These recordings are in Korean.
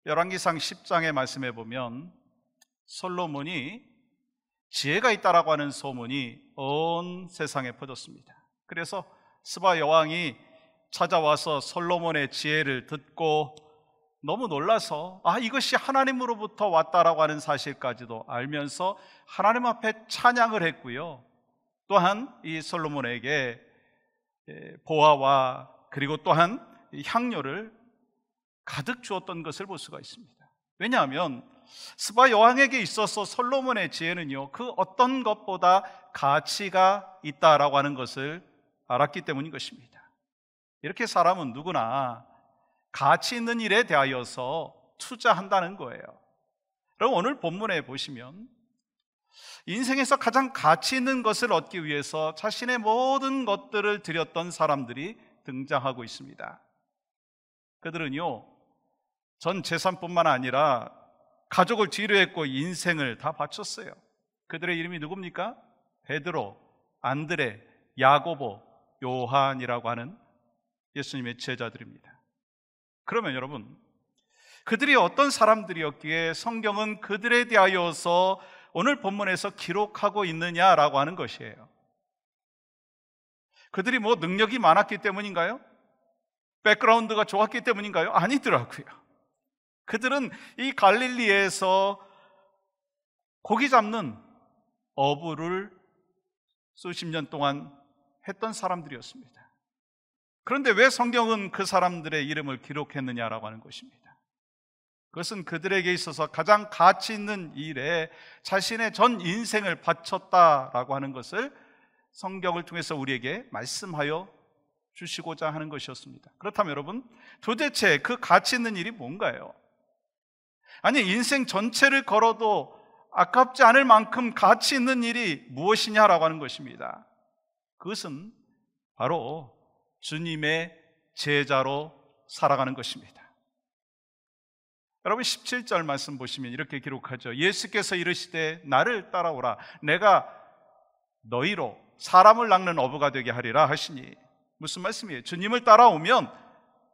열왕기상 10장의 말씀에 보면 솔로몬이 지혜가 있다라고 하는 소문이 온 세상에 퍼졌습니다. 그래서 스바 여왕이 찾아와서 솔로몬의 지혜를 듣고 너무 놀라서 이것이 하나님으로부터 왔다라고 하는 사실까지도 알면서 하나님 앞에 찬양을 했고요. 또한 이 솔로몬에게 보화와 그리고 또한 향료를 가득 주었던 것을 볼 수가 있습니다. 왜냐하면 스바 여왕에게 있어서 솔로몬의 지혜는요, 그 어떤 것보다 가치가 있다라고 하는 것을 알았기 때문인 것입니다. 이렇게 사람은 누구나 가치 있는 일에 대하여서 투자한다는 거예요. 그럼 오늘 본문에 보시면 인생에서 가장 가치 있는 것을 얻기 위해서 자신의 모든 것들을 드렸던 사람들이 등장하고 있습니다. 그들은요, 전 재산뿐만 아니라 가족을 뒤로 했고 인생을 다 바쳤어요. 그들의 이름이 누굽니까? 베드로, 안드레, 야고보, 요한이라고 하는 예수님의 제자들입니다. 그러면 여러분, 그들이 어떤 사람들이었기에 성경은 그들에 대하여서 오늘 본문에서 기록하고 있느냐라고 하는 것이에요. 그들이 능력이 많았기 때문인가요? 백그라운드가 좋았기 때문인가요? 아니더라고요. 그들은 이 갈릴리에서 고기 잡는 어부를 수십 년 동안 했던 사람들이었습니다. 그런데 왜 성경은 그 사람들의 이름을 기록했느냐라고 하는 것입니다. 그것은 그들에게 있어서 가장 가치 있는 일에 자신의 전 인생을 바쳤다라고 하는 것을 성경을 통해서 우리에게 말씀하여 주시고자 하는 것이었습니다. 그렇다면 여러분, 도대체 그 가치 있는 일이 뭔가요? 아니, 인생 전체를 걸어도 아깝지 않을 만큼 가치 있는 일이 무엇이냐라고 하는 것입니다. 그것은 바로 주님의 제자로 살아가는 것입니다. 여러분, 17절 말씀 보시면 이렇게 기록하죠. 예수께서 이르시되 나를 따라오라, 내가 너희로 사람을 낚는 어부가 되게 하리라 하시니. 무슨 말씀이에요? 주님을 따라오면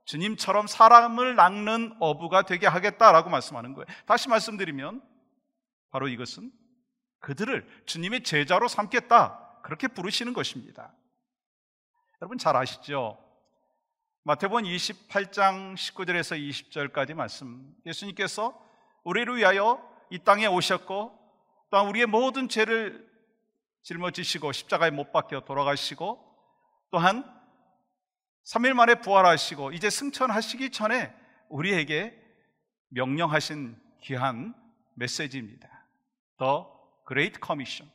주님처럼 사람을 낚는 어부가 되게 하겠다라고 말씀하는 거예요. 다시 말씀드리면 바로 이것은 그들을 주님의 제자로 삼겠다, 그렇게 부르시는 것입니다. 여러분 잘 아시죠? 마태복음 28장 19절에서 20절까지 말씀, 예수님께서 우리를 위하여 이 땅에 오셨고 또한 우리의 모든 죄를 짊어지시고 십자가에 못 박혀 돌아가시고 또한 3일 만에 부활하시고 이제 승천하시기 전에 우리에게 명령하신 귀한 메시지입니다. The Great Commission.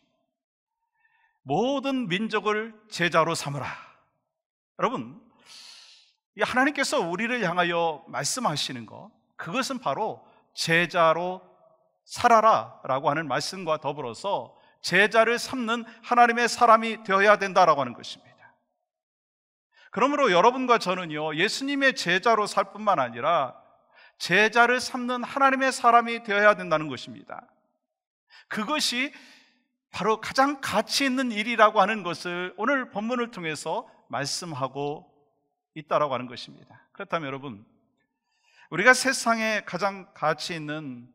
모든 민족을 제자로 삼으라. 여러분, 하나님께서 우리를 향하여 말씀하시는 것, 그것은 바로 제자로 살아라 라고 하는 말씀과 더불어서 제자를 삼는 하나님의 사람이 되어야 된다라고 하는 것입니다. 그러므로 여러분과 저는요, 예수님의 제자로 살 뿐만 아니라 제자를 삼는 하나님의 사람이 되어야 된다는 것입니다. 그것이 바로 가장 가치 있는 일이라고 하는 것을 오늘 본문을 통해서 말씀하고 있다라고 하는 것입니다. 그렇다면 여러분, 우리가 세상에 가장 가치 있는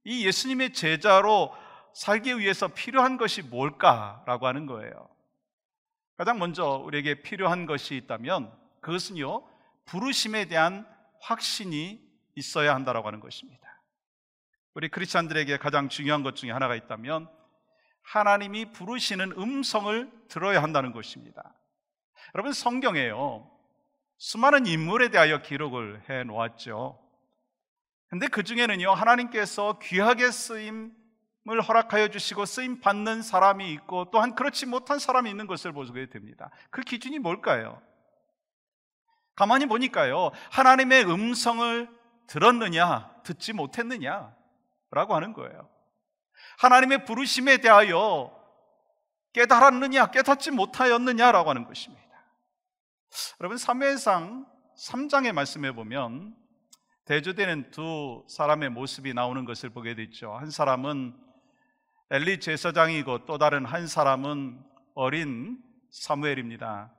이 예수님의 제자로 살기 위해서 필요한 것이 뭘까라고 하는 거예요. 가장 먼저 우리에게 필요한 것이 있다면 그것은요, 부르심에 대한 확신이 있어야 한다라고 하는 것입니다. 우리 크리스찬들에게 가장 중요한 것 중에 하나가 있다면 하나님이 부르시는 음성을 들어야 한다는 것입니다. 여러분, 성경에요, 수많은 인물에 대하여 기록을 해 놓았죠. 근데 그 중에는요, 하나님께서 귀하게 쓰임을 허락하여 주시고 쓰임 받는 사람이 있고 또한 그렇지 못한 사람이 있는 것을 보게 됩니다. 그 기준이 뭘까요? 가만히 보니까요, 하나님의 음성을 들었느냐 듣지 못했느냐 라고 하는 거예요. 하나님의 부르심에 대하여 깨달았느냐 깨닫지 못하였느냐라고 하는 것입니다. 여러분, 사무엘상 3장의 말씀에 보면 대조되는 두 사람의 모습이 나오는 것을 보게 되죠. 한 사람은 엘리 제사장이고 또 다른 한 사람은 어린 사무엘입니다.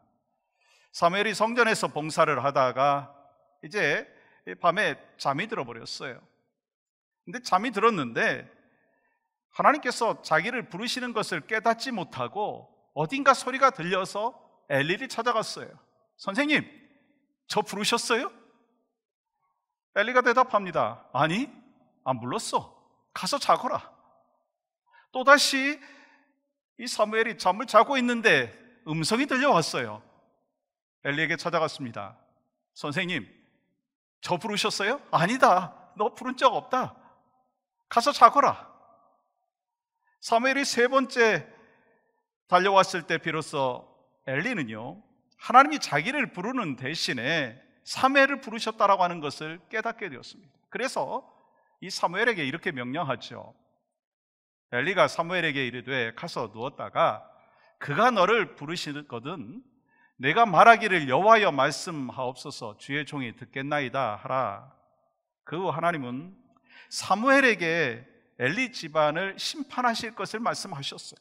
사무엘이 성전에서 봉사를 하다가 이제 밤에 잠이 들어버렸어요. 근데 잠이 들었는데 하나님께서 자기를 부르시는 것을 깨닫지 못하고 어딘가 소리가 들려서 엘리를 찾아갔어요. 선생님, 저 부르셨어요? 엘리가 대답합니다. 아니, 안 불렀어. 가서 자거라. 또다시 이 사무엘이 잠을 자고 있는데 음성이 들려왔어요. 엘리에게 찾아갔습니다. 선생님, 저 부르셨어요? 아니다. 너 부른 적 없다. 가서 자거라. 사무엘이 세 번째 달려왔을 때 비로소 엘리는요, 하나님이 자기를 부르는 대신에 사무엘을 부르셨다라고 하는 것을 깨닫게 되었습니다. 그래서 이 사무엘에게 이렇게 명령하죠. 엘리가 사무엘에게 이르되 가서 누웠다가 그가 너를 부르시거든 내가 말하기를 여호와여 말씀하옵소서 주의 종이 듣겠나이다 하라. 그 후 하나님은 사무엘에게 엘리 집안을 심판하실 것을 말씀하셨어요.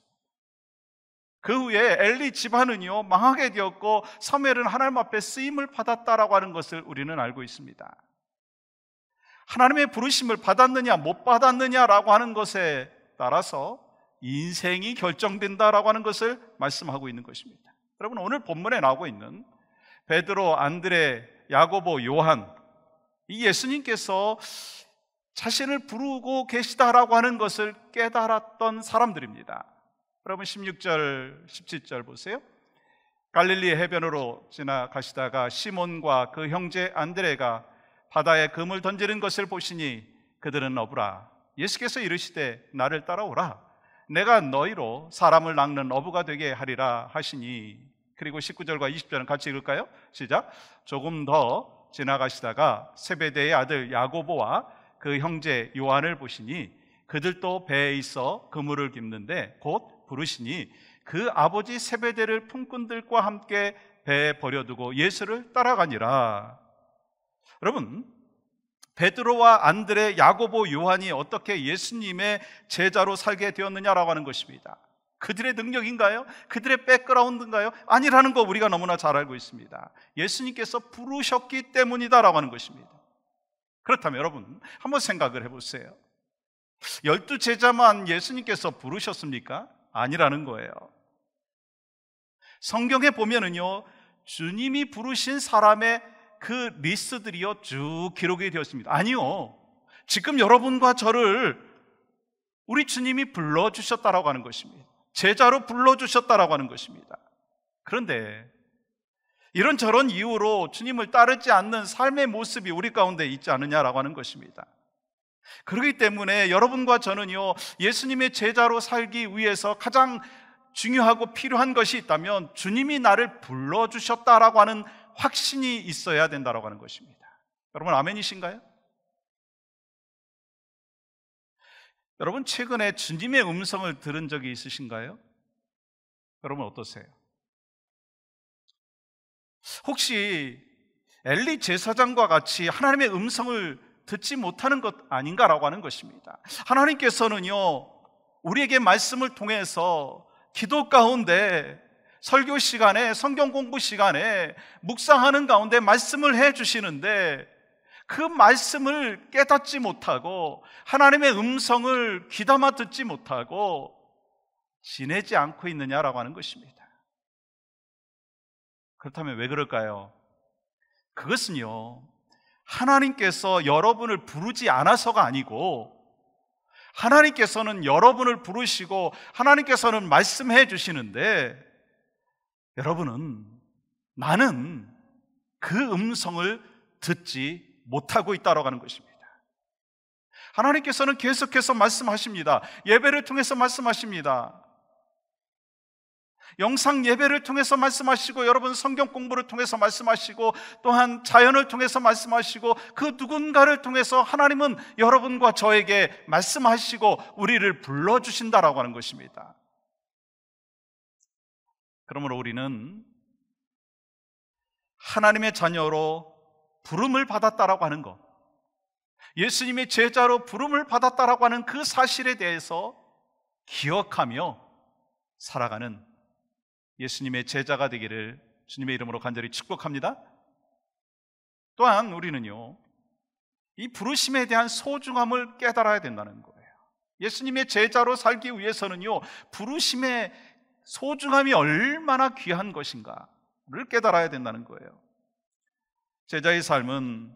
그 후에 엘리 집안은요 망하게 되었고 사무엘은 하나님 앞에 쓰임을 받았다라고 하는 것을 우리는 알고 있습니다. 하나님의 부르심을 받았느냐 못 받았느냐라고 하는 것에 따라서 인생이 결정된다라고 하는 것을 말씀하고 있는 것입니다. 여러분, 오늘 본문에 나오고 있는 베드로, 안드레, 야고보, 요한, 이 예수님께서 자신을 부르고 계시다라고 하는 것을 깨달았던 사람들입니다. 여러분 16절, 17절 보세요. 갈릴리 해변으로 지나가시다가 시몬과 그 형제 안드레가 바다에 금을 던지는 것을 보시니 그들은 어부라. 예수께서 이르시되 나를 따라오라. 내가 너희로 사람을 낚는 어부가 되게 하리라 하시니. 그리고 19절과 20절은 같이 읽을까요? 시작. 조금 더 지나가시다가 세베대의 아들 야고보와 그 형제 요한을 보시니 그들도 배에 있어 그물을 깁는데 곧 부르시니 그 아버지 세베대를 품꾼들과 함께 배에 버려두고 예수를 따라가니라. 여러분, 베드로와 안드레, 야고보, 요한이 어떻게 예수님의 제자로 살게 되었느냐라고 하는 것입니다. 그들의 능력인가요? 그들의 백그라운드인가요? 아니라는 거 우리가 너무나 잘 알고 있습니다. 예수님께서 부르셨기 때문이다라고 하는 것입니다. 그렇다면 여러분 한번 생각을 해보세요. 12제자만 예수님께서 부르셨습니까? 아니라는 거예요. 성경에 보면은요 주님이 부르신 사람의 그 리스트들이요 쭉 기록이 되었습니다. 아니요, 지금 여러분과 저를 우리 주님이 불러주셨다라고 하는 것입니다. 제자로 불러주셨다라고 하는 것입니다. 그런데 이런저런 이유로 주님을 따르지 않는 삶의 모습이 우리 가운데 있지 않느냐라고 하는 것입니다. 그렇기 때문에 여러분과 저는요 예수님의 제자로 살기 위해서 가장 중요하고 필요한 것이 있다면 주님이 나를 불러주셨다라고 하는 확신이 있어야 된다라고 하는 것입니다. 여러분 아멘이신가요? 여러분 최근에 주님의 음성을 들은 적이 있으신가요? 여러분 어떠세요? 혹시 엘리 제사장과 같이 하나님의 음성을 듣지 못하는 것 아닌가라고 하는 것입니다. 하나님께서는요 우리에게 말씀을 통해서 기도 가운데, 설교 시간에, 성경 공부 시간에 묵상하는 가운데 말씀을 해주시는데 그 말씀을 깨닫지 못하고 하나님의 음성을 귀담아 듣지 못하고 지내지 않고 있느냐라고 하는 것입니다. 그렇다면 왜 그럴까요? 그것은요 하나님께서 여러분을 부르지 않아서가 아니고 하나님께서는 여러분을 부르시고 하나님께서는 말씀해 주시는데 여러분은 나는 그 음성을 듣지 못하고 있다고 하는 것입니다. 하나님께서는 계속해서 말씀하십니다. 예배를 통해서 말씀하십니다. 영상 예배를 통해서 말씀하시고 여러분 성경 공부를 통해서 말씀하시고 또한 자연을 통해서 말씀하시고 그 누군가를 통해서 하나님은 여러분과 저에게 말씀하시고 우리를 불러주신다라고 하는 것입니다. 그러므로 우리는 하나님의 자녀로 부름을 받았다라고 하는 것, 예수님의 제자로 부름을 받았다라고 하는 그 사실에 대해서 기억하며 살아가는 예수님의 제자가 되기를 주님의 이름으로 간절히 축복합니다. 또한 우리는요, 이 부르심에 대한 소중함을 깨달아야 된다는 거예요. 예수님의 제자로 살기 위해서는요, 부르심의 소중함이 얼마나 귀한 것인가를 깨달아야 된다는 거예요. 제자의 삶은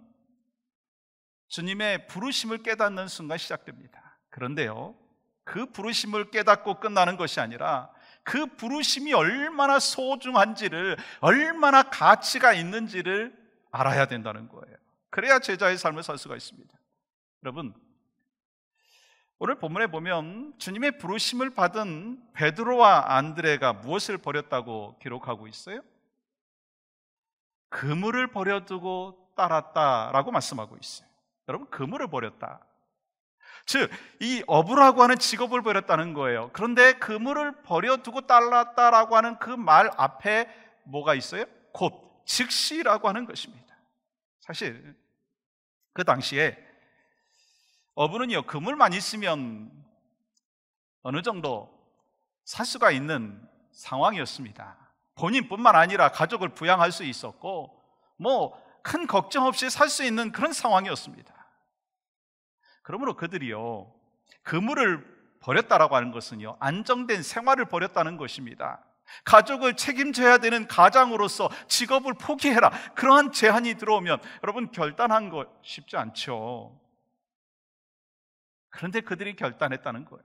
주님의 부르심을 깨닫는 순간 시작됩니다. 그런데요, 그 부르심을 깨닫고 끝나는 것이 아니라 그 부르심이 얼마나 소중한지를, 얼마나 가치가 있는지를 알아야 된다는 거예요. 그래야 제자의 삶을 살 수가 있습니다. 여러분, 오늘 본문에 보면 주님의 부르심을 받은 베드로와 안드레가 무엇을 버렸다고 기록하고 있어요? 그물을 버려두고 따랐다라고 말씀하고 있어요. 여러분, 그물을 버렸다, 즉 이 어부라고 하는 직업을 버렸다는 거예요. 그런데 그물을 버려두고 따랐다라고 하는 그 말 앞에 뭐가 있어요? 곧, 즉시라고 하는 것입니다. 사실 그 당시에 어부는요, 그물만 있으면 어느 정도 살 수가 있는 상황이었습니다. 본인뿐만 아니라 가족을 부양할 수 있었고 큰 걱정 없이 살 수 있는 그런 상황이었습니다. 그러므로 그들이요, 그물을 버렸다라고 하는 것은요, 안정된 생활을 버렸다는 것입니다. 가족을 책임져야 되는 가장으로서 직업을 포기해라, 그러한 제한이 들어오면 여러분, 결단한 거 쉽지 않죠. 그런데 그들이 결단했다는 거예요.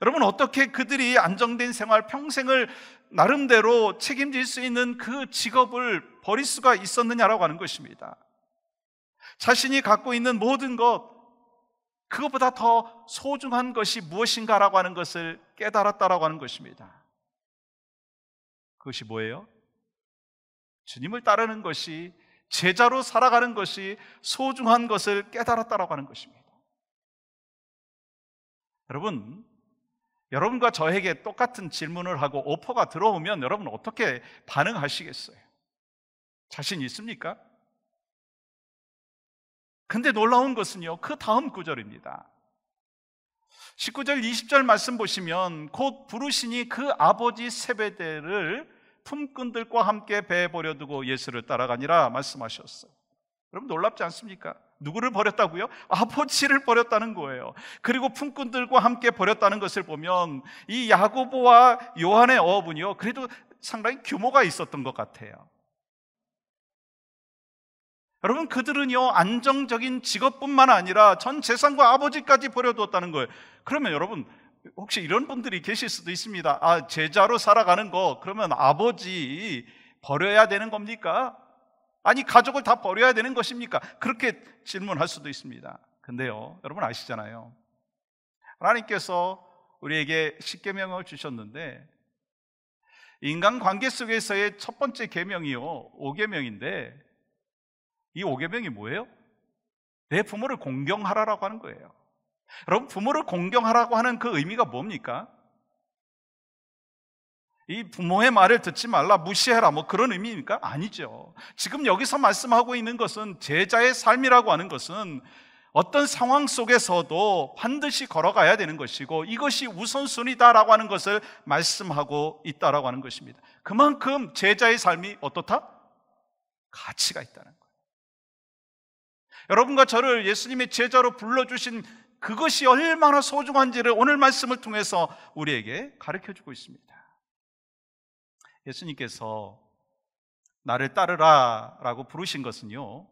여러분, 어떻게 그들이 안정된 생활, 평생을 나름대로 책임질 수 있는 그 직업을 버릴 수가 있었느냐라고 하는 것입니다. 자신이 갖고 있는 모든 것, 그것보다 더 소중한 것이 무엇인가라고 하는 것을 깨달았다라고 하는 것입니다. 그것이 뭐예요? 주님을 따르는 것이, 제자로 살아가는 것이 소중한 것을 깨달았다라고 하는 것입니다. 여러분, 여러분과 저에게 똑같은 질문을 하고 오퍼가 들어오면 여러분 어떻게 반응하시겠어요? 자신 있습니까? 근데 놀라운 것은요, 그 다음 구절입니다. 19절 20절 말씀 보시면 곧 부르시니 그 아버지 세베대를 품꾼들과 함께 배에 버려두고 예수를 따라가니라 말씀하셨어요. 여러분, 놀랍지 않습니까? 누구를 버렸다고요? 아버지를 버렸다는 거예요. 그리고 품꾼들과 함께 버렸다는 것을 보면 이 야고보와 요한의 어업은요, 그래도 상당히 규모가 있었던 것 같아요. 여러분, 그들은요, 안정적인 직업뿐만 아니라 전 재산과 아버지까지 버려두었다는 거예요. 그러면 여러분, 혹시 이런 분들이 계실 수도 있습니다. 제자로 살아가는 거, 그러면 아버지 버려야 되는 겁니까? 아니, 가족을 다 버려야 되는 것입니까? 그렇게 질문할 수도 있습니다. 근데요, 여러분 아시잖아요, 하나님께서 우리에게 십계명을 주셨는데 인간관계 속에서의 첫 번째 계명이요, 5계명인데 이 5계명이 뭐예요? 내 부모를 공경하라라고 하는 거예요. 여러분, 부모를 공경하라고 하는 그 의미가 뭡니까? 이 부모의 말을 듣지 말라, 무시해라, 그런 의미입니까? 아니죠. 지금 여기서 말씀하고 있는 것은 제자의 삶이라고 하는 것은 어떤 상황 속에서도 반드시 걸어가야 되는 것이고 이것이 우선순위다라고 하는 것을 말씀하고 있다라고 하는 것입니다. 그만큼 제자의 삶이 어떻다? 가치가 있다는 거예요. 여러분과 저를 예수님의 제자로 불러주신 그것이 얼마나 소중한지를 오늘 말씀을 통해서 우리에게 가르쳐주고 있습니다. 예수님께서 나를 따르라 라고 부르신 것은요,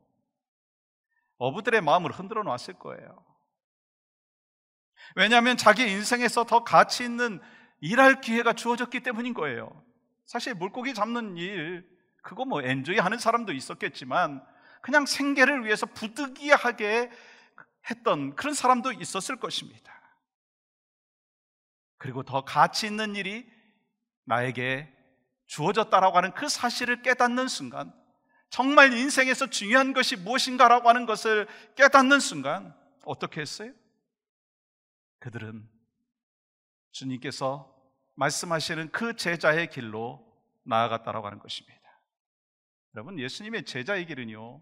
어부들의 마음을 흔들어 놨을 거예요. 왜냐하면 자기 인생에서 더 가치 있는 일할 기회가 주어졌기 때문인 거예요. 사실 물고기 잡는 일, 그거 엔조이 하는 사람도 있었겠지만 그냥 생계를 위해서 부득이하게 했던 그런 사람도 있었을 것입니다. 그리고 더 가치 있는 일이 나에게 주어졌다라고 하는 그 사실을 깨닫는 순간, 정말 인생에서 중요한 것이 무엇인가라고 하는 것을 깨닫는 순간 어떻게 했어요? 그들은 주님께서 말씀하시는 그 제자의 길로 나아갔다라고 하는 것입니다. 여러분, 예수님의 제자의 길은요,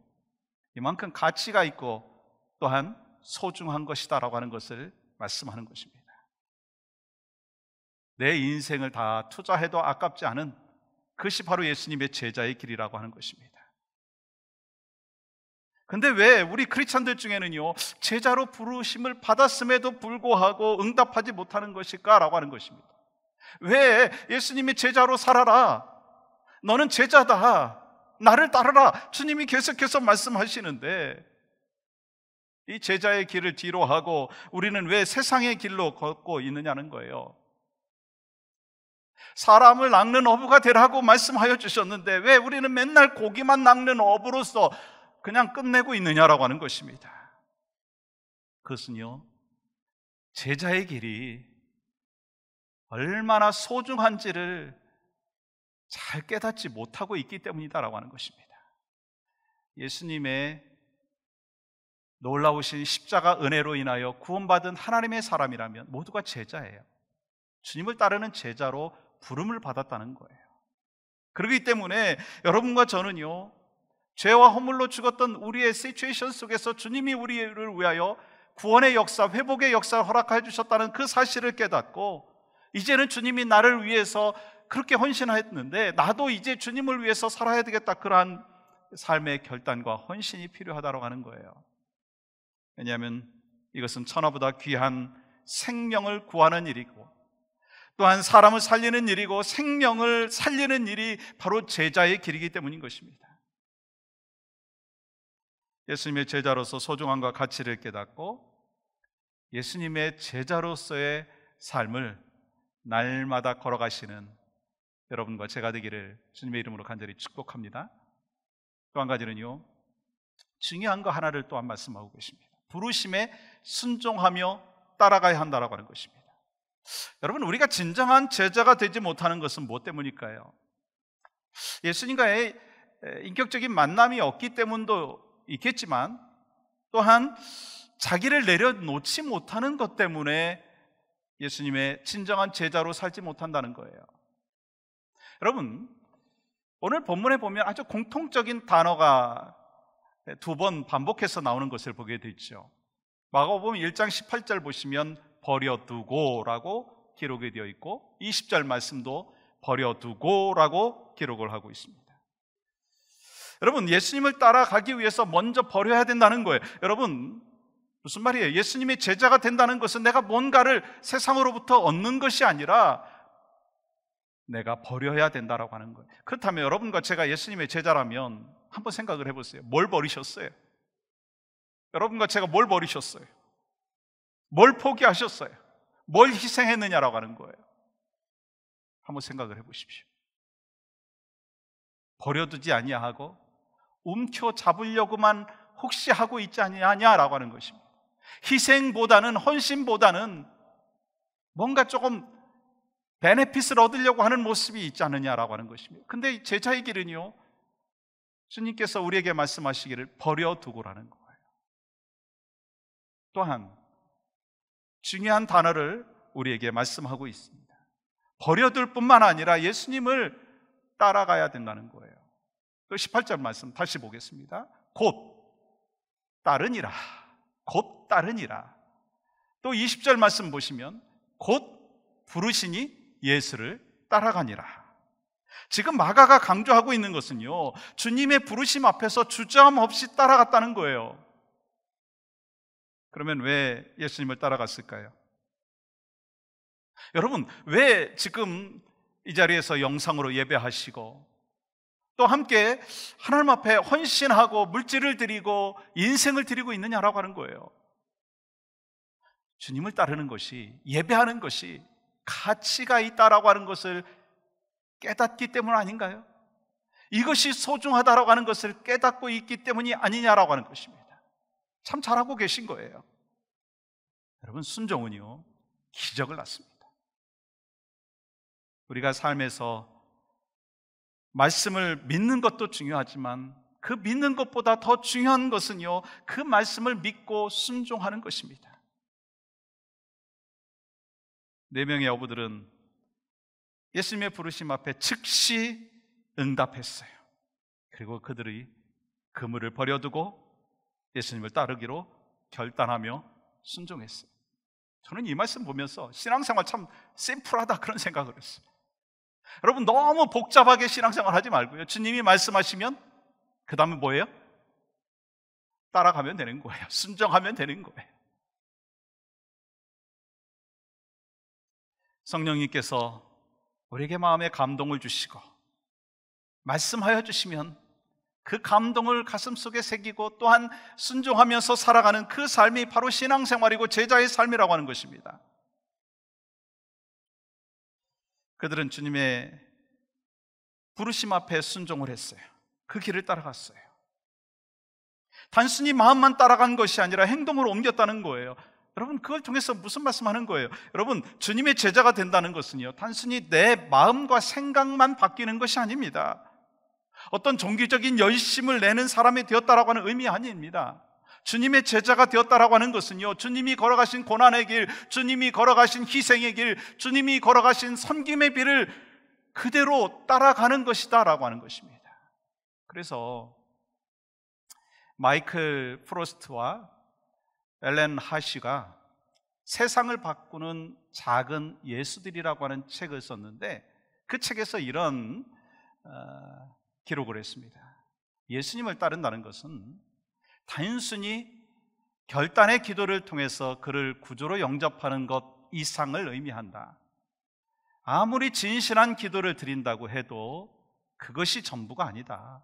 이만큼 가치가 있고 또한 소중한 것이다라고 하는 것을 말씀하는 것입니다. 내 인생을 다 투자해도 아깝지 않은 그것이 바로 예수님의 제자의 길이라고 하는 것입니다. 근데 왜 우리 크리스찬들 중에는요, 제자로 부르심을 받았음에도 불구하고 응답하지 못하는 것일까? 라고 하는 것입니다. 왜 예수님이 제자로 살아라, 너는 제자다, 나를 따르라, 주님이 계속해서 말씀하시는데 이 제자의 길을 뒤로 하고 우리는 왜 세상의 길로 걷고 있느냐는 거예요. 사람을 낚는 어부가 되라고 말씀하여 주셨는데 왜 우리는 맨날 고기만 낚는 어부로서 그냥 끝내고 있느냐라고 하는 것입니다. 그것은요, 제자의 길이 얼마나 소중한지를 잘 깨닫지 못하고 있기 때문이다라고 하는 것입니다. 예수님의 놀라우신 십자가 은혜로 인하여 구원받은 하나님의 사람이라면 모두가 제자예요. 주님을 따르는 제자로 부름을 받았다는 거예요. 그렇기 때문에 여러분과 저는요, 죄와 허물로 죽었던 우리의 시츄에이션 속에서 주님이 우리를 위하여 구원의 역사, 회복의 역사를 허락해 주셨다는 그 사실을 깨닫고 이제는 주님이 나를 위해서 그렇게 헌신했는데 나도 이제 주님을 위해서 살아야 되겠다, 그러한 삶의 결단과 헌신이 필요하다고 하는 거예요. 왜냐하면 이것은 천하보다 귀한 생명을 구하는 일이고 또한 사람을 살리는 일이고 생명을 살리는 일이 바로 제자의 길이기 때문인 것입니다. 예수님의 제자로서 소중함과 가치를 깨닫고 예수님의 제자로서의 삶을 날마다 걸어가시는 여러분과 제가 되기를 주님의 이름으로 간절히 축복합니다. 또 한 가지는요, 중요한 거 하나를 또한 말씀하고 계십니다. 부르심에 순종하며 따라가야 한다라고 하는 것입니다. 여러분, 우리가 진정한 제자가 되지 못하는 것은 무엇 때문일까요? 예수님과의 인격적인 만남이 없기 때문도 있겠지만 또한 자기를 내려놓지 못하는 것 때문에 예수님의 진정한 제자로 살지 못한다는 거예요. 여러분, 오늘 본문에 보면 아주 공통적인 단어가 두 번 반복해서 나오는 것을 보게 되죠. 마가복음 1장 18절 보시면 버려두고 라고 기록이 되어 있고 20절 말씀도 버려두고 라고 기록을 하고 있습니다. 여러분, 예수님을 따라가기 위해서 먼저 버려야 된다는 거예요. 여러분, 무슨 말이에요? 예수님의 제자가 된다는 것은 내가 뭔가를 세상으로부터 얻는 것이 아니라 내가 버려야 된다라고 하는 거예요. 그렇다면 여러분과 제가 예수님의 제자라면 한번 생각을 해보세요. 뭘 버리셨어요? 여러분과 제가 뭘 버리셨어요? 뭘 포기하셨어요? 뭘 희생했느냐라고 하는 거예요. 한번 생각을 해보십시오. 버려두지 아니하고 움켜 잡으려고만 혹시 하고 있지 아니하냐라고 하는 것입니다. 희생보다는, 헌신보다는 뭔가 조금 베네핏을 얻으려고 하는 모습이 있지 않느냐라고 하는 것입니다. 근데 제자의 길은요, 주님께서 우리에게 말씀하시기를 버려두고라는 거예요. 또한 중요한 단어를 우리에게 말씀하고 있습니다. 버려둘 뿐만 아니라 예수님을 따라가야 된다는 거예요. 또 18절 말씀 다시 보겠습니다. 곧 따르니라, 곧 따르니라. 또 20절 말씀 보시면 곧 부르시니 예수를 따라가니라. 지금 마가가 강조하고 있는 것은요, 주님의 부르심 앞에서 주저함 없이 따라갔다는 거예요. 그러면 왜 예수님을 따라갔을까요? 여러분, 왜 지금 이 자리에서 영상으로 예배하시고 또 함께 하나님 앞에 헌신하고 물질을 드리고 인생을 드리고 있느냐라고 하는 거예요. 주님을 따르는 것이, 예배하는 것이 가치가 있다라고 하는 것을 깨닫기 때문 아닌가요? 이것이 소중하다라고 하는 것을 깨닫고 있기 때문이 아니냐라고 하는 것입니다. 참 잘하고 계신 거예요. 여러분, 순종은요, 기적을 낳습니다. 우리가 삶에서 말씀을 믿는 것도 중요하지만 그 믿는 것보다 더 중요한 것은요, 그 말씀을 믿고 순종하는 것입니다. 4명의 어부들은 예수님의 부르심 앞에 즉시 응답했어요. 그리고 그들이 그물을 버려두고 예수님을 따르기로 결단하며 순종했어요. 저는 이 말씀 보면서 신앙생활 참 심플하다 그런 생각을 했어요. 여러분, 너무 복잡하게 신앙생활 하지 말고요. 주님이 말씀하시면 그 다음에 뭐예요? 따라가면 되는 거예요. 순종하면 되는 거예요. 성령님께서 우리에게 마음에 감동을 주시고 말씀하여 주시면 그 감동을 가슴속에 새기고 또한 순종하면서 살아가는 그 삶이 바로 신앙생활이고 제자의 삶이라고 하는 것입니다. 그들은 주님의 부르심 앞에 순종을 했어요. 그 길을 따라갔어요. 단순히 마음만 따라간 것이 아니라 행동으로 옮겼다는 거예요. 여러분, 그걸 통해서 무슨 말씀하는 거예요? 여러분, 주님의 제자가 된다는 것은요, 단순히 내 마음과 생각만 바뀌는 것이 아닙니다. 어떤 종교적인 열심을 내는 사람이 되었다라고 하는 의미 아닙니다. 주님의 제자가 되었다라고 하는 것은요, 주님이 걸어가신 고난의 길, 주님이 걸어가신 희생의 길, 주님이 걸어가신 섬김의 길을 그대로 따라가는 것이다 라고 하는 것입니다. 그래서 마이클 프로스트와 엘렌 하시가 세상을 바꾸는 작은 예수들이라고 하는 책을 썼는데, 그 책에서 이런 기록을 했습니다. 예수님을 따른다는 것은 단순히 결단의 기도를 통해서 그를 구주로 영접하는 것 이상을 의미한다. 아무리 진실한 기도를 드린다고 해도 그것이 전부가 아니다.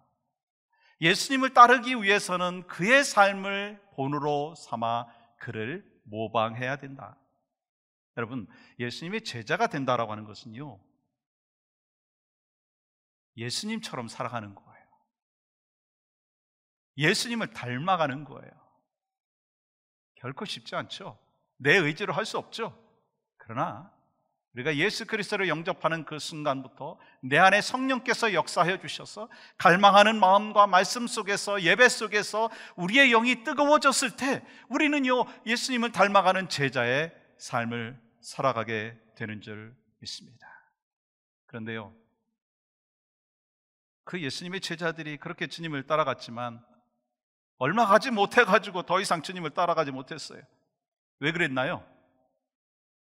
예수님을 따르기 위해서는 그의 삶을 본으로 삼아 그를 모방해야 된다. 여러분, 예수님의 제자가 된다라고 하는 것은요, 예수님처럼 살아가는 거예요. 예수님을 닮아가는 거예요. 결코 쉽지 않죠. 내 의지로 할 수 없죠. 그러나 우리가 예수 그리스도를 영접하는 그 순간부터 내 안에 성령께서 역사해 주셔서 갈망하는 마음과 말씀 속에서, 예배 속에서 우리의 영이 뜨거워졌을 때 우리는요, 예수님을 닮아가는 제자의 삶을 살아가게 되는 줄 믿습니다. 그런데요, 그 예수님의 제자들이 그렇게 주님을 따라갔지만 얼마 가지 못해가지고 더 이상 주님을 따라가지 못했어요. 왜 그랬나요?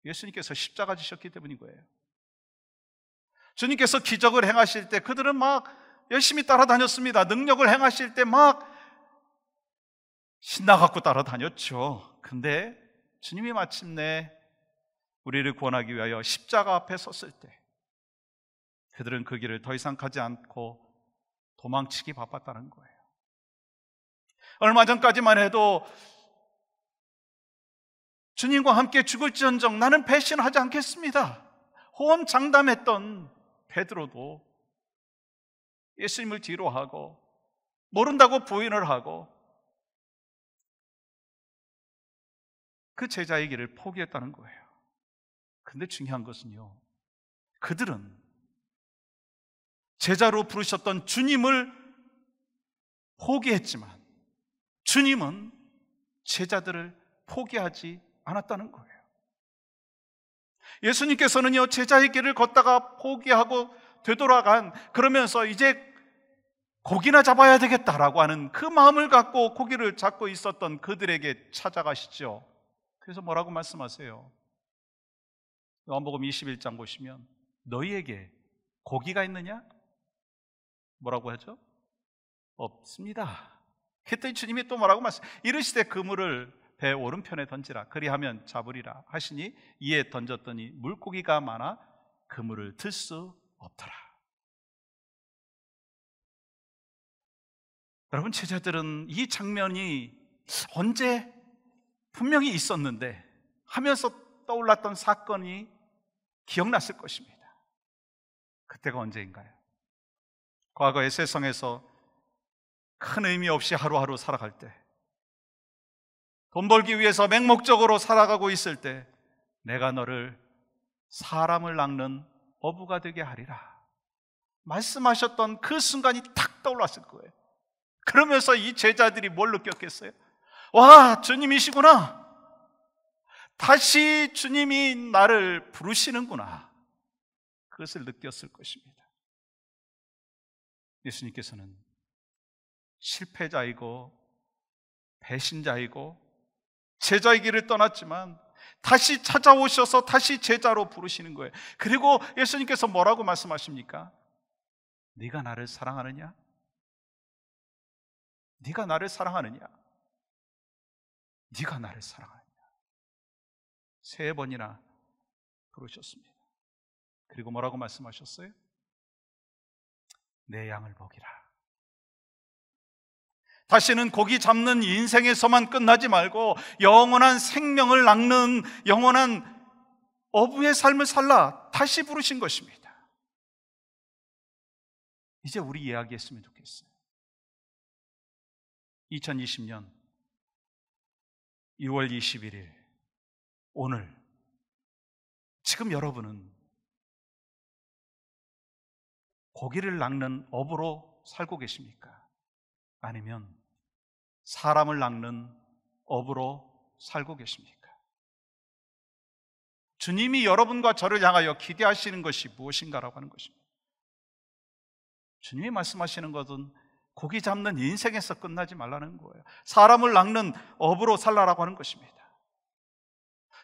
예수님께서 십자가 지셨기 때문인 거예요. 주님께서 기적을 행하실 때 그들은 막 열심히 따라다녔습니다. 능력을 행하실 때 막 신나갖고 따라다녔죠. 근데 주님이 마침내 우리를 구원하기 위하여 십자가 앞에 섰을 때 그들은 그 길을 더 이상 가지 않고 도망치기 바빴다는 거예요. 얼마 전까지만 해도 주님과 함께 죽을지언정 나는 배신하지 않겠습니다, 호언장담했던 베드로도 예수님을 뒤로 하고 모른다고 부인을 하고 그 제자의 길을 포기했다는 거예요. 근데 중요한 것은요, 그들은 제자로 부르셨던 주님을 포기했지만 주님은 제자들을 포기하지 않았다는 거예요. 예수님께서는요, 제자의 길을 걷다가 포기하고 되돌아간, 그러면서 이제 고기나 잡아야 되겠다라고 하는 그 마음을 갖고 고기를 잡고 있었던 그들에게 찾아가시죠. 그래서 뭐라고 말씀하세요? 요한복음 21장 보시면 너희에게 고기가 있느냐? 뭐라고 하죠? 없습니다. 그랬더니 주님이 또 뭐라고 말씀하세요? 이르시되 그물을 배 오른편에 던지라, 그리하면 잡으리라 하시니 이에 던졌더니 물고기가 많아 그물을 들 수 없더라. 여러분, 제자들은 이 장면이 언제 분명히 있었는데 하면서 떠올랐던 사건이 기억났을 것입니다. 그때가 언제인가요? 과거의 세상에서 큰 의미 없이 하루하루 살아갈 때, 돈 벌기 위해서 맹목적으로 살아가고 있을 때 내가 너를 사람을 낚는 어부가 되게 하리라 말씀하셨던 그 순간이 탁 떠올랐을 거예요. 그러면서 이 제자들이 뭘 느꼈겠어요? 와, 주님이시구나, 다시 주님이 나를 부르시는구나, 그것을 느꼈을 것입니다. 예수님께서는 실패자이고 배신자이고 제자의 길을 떠났지만 다시 찾아오셔서 다시 제자로 부르시는 거예요. 그리고 예수님께서 뭐라고 말씀하십니까? 네가 나를 사랑하느냐? 네가 나를 사랑하느냐? 네가 나를 사랑하느냐? 3번이나 부르셨습니다. 그리고 뭐라고 말씀하셨어요? 내 양을 먹이라. 다시는 고기 잡는 인생에서만 끝나지 말고 영원한 생명을 낚는 영원한 어부의 삶을 살라 다시 부르신 것입니다. 이제 우리 이야기했으면 좋겠어요. 2020년 2월 21일 오늘 지금 여러분은 고기를 낚는 어부로 살고 계십니까? 아니면 사람을 낚는 어부로 살고 계십니까? 주님이 여러분과 저를 향하여 기대하시는 것이 무엇인가라고 하는 것입니다. 주님이 말씀하시는 것은 고기 잡는 인생에서 끝나지 말라는 거예요. 사람을 낚는 어부로 살라라고 하는 것입니다.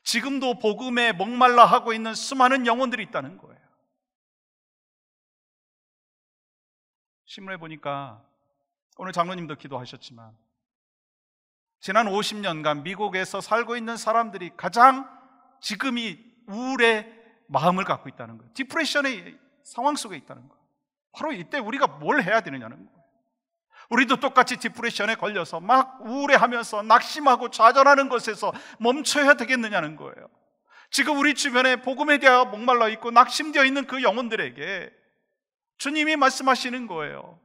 지금도 복음에 목말라 하고 있는 수많은 영혼들이 있다는 거예요. 신문에 보니까 오늘 장로님도 기도하셨지만 지난 50년간 미국에서 살고 있는 사람들이 가장 지금이 우울의 마음을 갖고 있다는 거예요. 디프레션의 상황 속에 있다는 거예요. 바로 이때 우리가 뭘 해야 되느냐는 거예요. 우리도 똑같이 디프레션에 걸려서 막 우울해하면서 낙심하고 좌절하는 것에서 멈춰야 되겠느냐는 거예요. 지금 우리 주변에 복음에 대하여 목말라 있고 낙심되어 있는 그 영혼들에게 주님이 말씀하시는 거예요.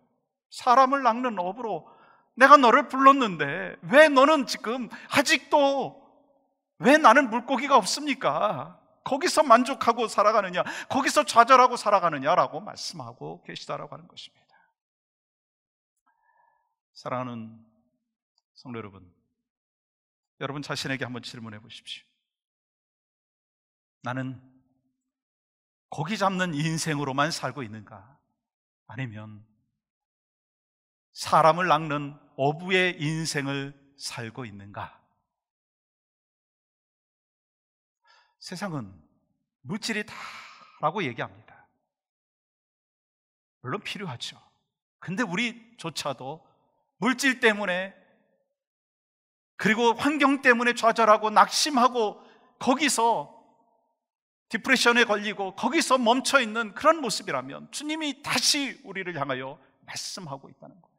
사람을 낚는 어부로 내가 너를 불렀는데 왜 너는 지금 아직도 왜 나는 물고기가 없습니까? 거기서 만족하고 살아가느냐, 거기서 좌절하고 살아가느냐라고 말씀하고 계시다라고 하는 것입니다. 사랑하는 성도 여러분, 여러분 자신에게 한번 질문해 보십시오. 나는 고기 잡는 인생으로만 살고 있는가? 아니면 사람을 낚는 어부의 인생을 살고 있는가? 세상은 물질이 다라고 얘기합니다. 물론 필요하죠. 근데 우리조차도 물질 때문에 그리고 환경 때문에 좌절하고 낙심하고 거기서 디프레션에 걸리고 거기서 멈춰있는 그런 모습이라면 주님이 다시 우리를 향하여 말씀하고 있다는 거예요.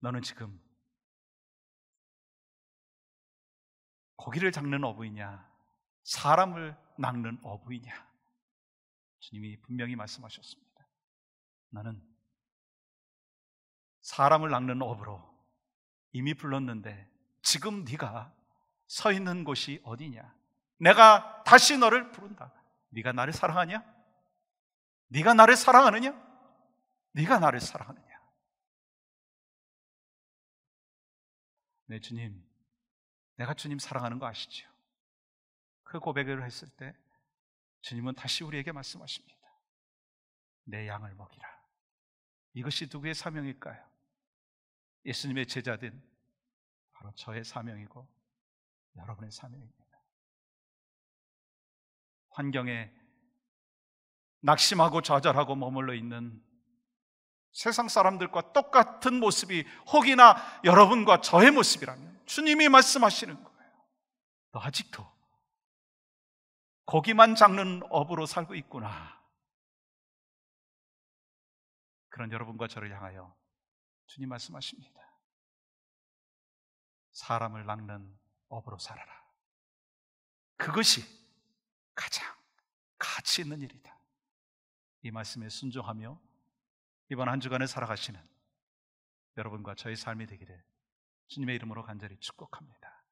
너는 지금 고기를 잡는 어부이냐, 사람을 낚는 어부이냐? 주님이 분명히 말씀하셨습니다. 나는 사람을 낚는 어부로 이미 불렀는데 지금 네가 서 있는 곳이 어디냐? 내가 다시 너를 부른다. 네가 나를 사랑하냐? 네가 나를 사랑하느냐? 네가 나를 사랑하느냐? 네, 주님, 내가 주님 사랑하는 거 아시죠? 그 고백을 했을 때 주님은 다시 우리에게 말씀하십니다. 내 양을 먹이라. 이것이 누구의 사명일까요? 예수님의 제자된 바로 저의 사명이고 여러분의 사명입니다. 환경에 낙심하고 좌절하고 머물러 있는 세상 사람들과 똑같은 모습이 혹이나 여러분과 저의 모습이라면 주님이 말씀하시는 거예요. 너 아직도 고기만 잡는 어부로 살고 있구나. 그런 여러분과 저를 향하여 주님 말씀하십니다. 사람을 낚는 어부로 살아라. 그것이 가장 가치 있는 일이다. 이 말씀에 순종하며 이번 한 주간을 살아가시는 여러분과 저의 삶이 되기를 주님의 이름으로 간절히 축복합니다.